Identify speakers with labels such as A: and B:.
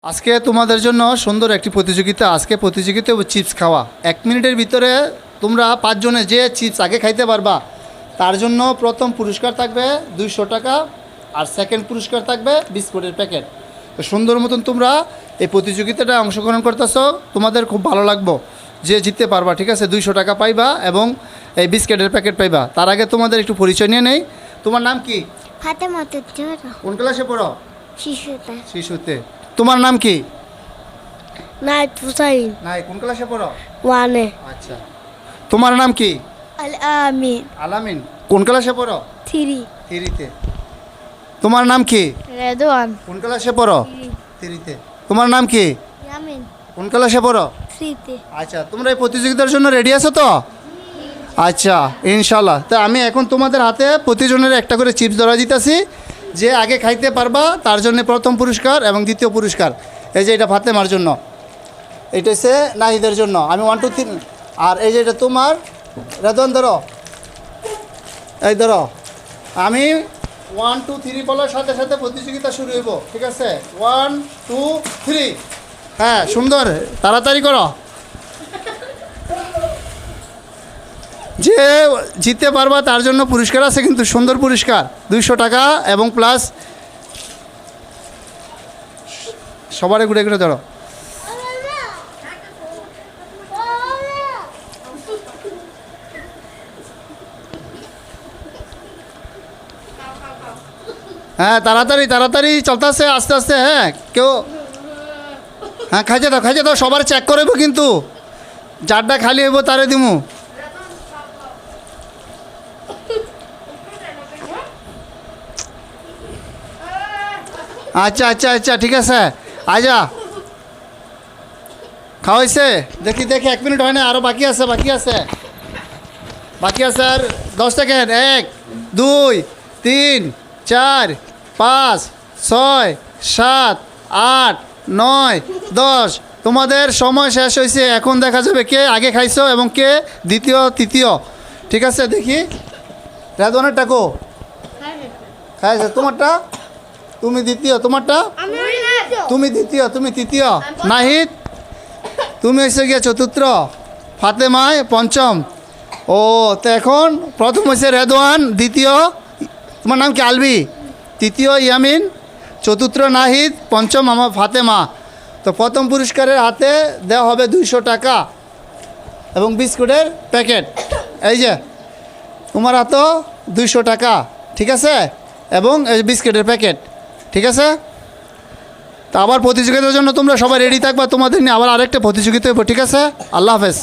A: আজকে তোমাদের জন্য সুন্দর একটি প্রতিযোগিতা। আজকে প্রতিযোগিতা চিপস খাওয়া। 1 মিনিটের ভিতরে তোমরা 5 জনে যে চিপস আগে খাইতে পারবা তার জন্য প্রথম পুরস্কার থাকবে 200 টাকা, আর সেকেন্ড পুরস্কার থাকবে বিস্কুটের প্যাকেট। তো সুন্দর মতন তোমরা এই প্রতিযোগিতাটা অংশগ্রহণ করতেছো, তোমাদের খুব ভালো লাগবে যে জিততে পারবা। ঠিক আছে, 200 টাকা পাইবা এবং এই বিস্কুটের প্যাকেট পাইবা। তার আগে তোমাদের একটু পরিচয় নিয়ে নেই। তোমার নাম কি?
B: ফাতেমা তুজ্জোরা।
A: কোন ক্লাসে পড়ো?
B: শিশুতে।
A: শিশুতে। তোমার নাম কি?
B: নাইট হুসাইন।
A: নাই, কোন ক্লাসে পড়ো?
B: ওয়ানে।
A: আচ্ছা, তোমার নাম কি?
B: আল আমিন।
A: আলামিন। কোন ক্লাসে পড়ো?
B: 3।
A: 3তে। তোমার নাম কি?
B: রেদওয়ান।
A: কোন ক্লাসে পড়ো? 3তে। তোমার নাম কি?
B: ইয়ামিন।
A: কোন ক্লাসে পড়ো?
B: 3তে।
A: আচ্ছা, তোমরা এই প্রতিযোগিতার জন্য রেডি আছো তো? আচ্ছা, ইনশাল্লাহ। তো আমি এখন তোমাদের হাতে প্রতিজনের একটা করে চিপস ধরা দিতেছি। যে আগে খাইতে পারবা তার জন্য প্রথম পুরস্কার এবং দ্বিতীয় পুরস্কার। এই যে এটা ফাতেমার জন্য, এটা হচ্ছে নাহিদের জন্য। আমি 1 2 3, আর এই যে এটা তোমার রেদন ধরো, এই ধরো। আমি 1 2 3 বলার সাথে সাথে প্রতিযোগিতা শুরু হইব। ঠিক আছে, 1 2 3। হ্যাঁ, সুন্দর, তাড়াতাড়ি করো। যে জিততে পারবা তার জন্য পুরস্কার আছে, কিন্তু সুন্দর পুরস্কার 200 টাকা এবং প্লাস। সবারে ঘুরে ঘুরে ধরো। হ্যাঁ, তাড়াতাড়ি তাড়াতাড়ি চলতেছে, আস্তে আস্তে। হ্যাঁ, কেউ হ্যাঁ খাইতে দাও, সবার চেক করবো, কিন্তু যারটা খালি হইব তারে দিমু। আচ্ছা আচ্ছা আচ্ছা, ঠিক আছে, আজা খাওয়াইছে। দেখি 1 মিনিট হয় না, আরও বাকি আছে আর 10 সেকেন্ড। 1 2 3 4 5 6 7 8 9 10। তোমাদের সময় শেষ হয়েছে। এখন দেখা যাবে কে আগে খাইছো এবং কে দ্বিতীয় তৃতীয়। ঠিক আছে, দেখি রেদওয়ানের টাকো খাইছে। তোমারটা তুমি দ্বিতীয়, তোমারটা তুমি দ্বিতীয়, তুমি তৃতীয়। নাহিদ তুমি হয়েছে গিয়ে চতুর্থ, ফাতেমায় পঞ্চম। ও, তো এখন প্রথম হয়েছে রেদওয়ান, দ্বিতীয় তোমার নাম কি? আলবি। তৃতীয় ইয়ামিন, চতুর্থ নাহিদ, পঞ্চম আমার ফাতেমা। তো প্রথম পুরস্কারের হাতে দেওয়া হবে 200 টাকা এবং বিস্কুটের প্যাকেট। এই যে তোমার হাতেও 200 টাকা, ঠিক আছে, এবং এই বিস্কুটের প্যাকেট। ঠিক আছে, তো আবার প্রতিযোগিতার জন্য তোমরা সবাই রেডি থাকবা। তোমাদের নিয়ে আবার আরেকটা প্রতিযোগিতা হইব। ঠিক আছে, আল্লাহ হাফেজ।